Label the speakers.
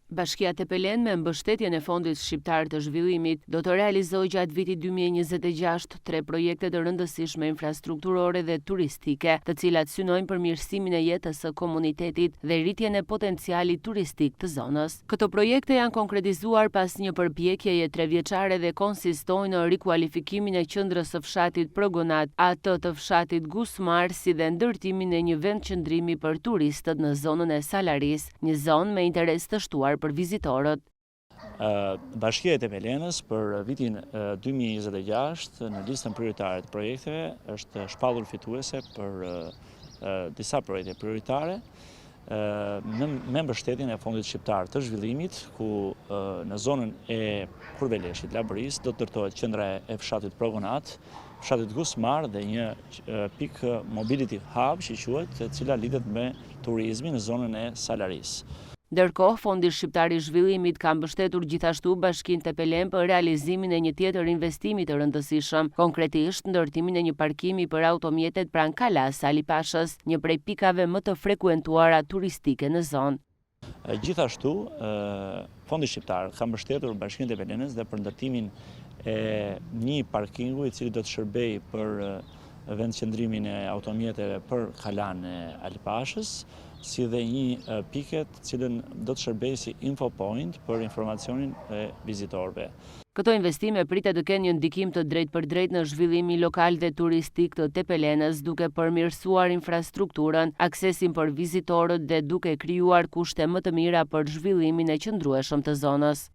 Speaker 1: Bashkia Tepelen me mbështetjen e Fondit Shqiptar të Zhvillimit do të realizojë gjatë vitit 2026 3 projekte të rëndësishme infrastrukturore dhe turistike, të cilat synojnë përmirësimin e jetës së komunitetit dhe rritjen e potencialit turistik të zonës. Këto projekte janë konkretizuar pas një përpjekjeje 3-vjeçare dhe konsistojnë në rikualifikimin e qendrës së fshatit Progonat, atë të fshatit Gusmar, si dhe ndërtimin e një vend qëndrimi për turistët në zonën e Salaris, një zonë me interes të shtuar për vizitorët.
Speaker 2: Bashkia e Tepelenës për vitin 2026 në listën prioritare të projekteve është shpallur fituese për disa projekte prioritare me mbështetjen e Fondit Shqiptar të Zhvillimit, ku në zonën e Kurveleshit, Labëris, do të ndërtohet qendra e fshatit Progonat, fshatit Gusmar dhe një pik mobility hub që quhet, e cila lidhet me turizmin në zonën e Salaris.
Speaker 1: Ndërkohë, Fondi Shqiptar i Zhvillimit ka mbështetur gjithashtu Bashkinë Tepelen për realizimin e një tjetër investimi të rëndësishëm, konkretisht ndërtimin e një parkimi për automjetet pranë Kalas Ali Pashës, një prej pikave më të frekuentuara turistike në zonë.
Speaker 2: Gjithashtu, Fondi Shqiptar ka mbështetur Bashkinë Tepelenës dhe për ndërtimin e një parkingu i cili do të shërbejë për vendqëndrimin e automjeteve për Kalan e Alipashës, si dhe një piket cilën do të shërbejë si info point për informacionin e vizitorëve.
Speaker 1: Këto investime pritet të kenë një ndikim të drejtpërdrejtë në zhvillimin lokal dhe turistik të Tepelenës, duke përmirësuar infrastrukturën, aksesin për vizitorët dhe duke krijuar kushte më të mira për zhvillimin e qëndrueshëm të zonës.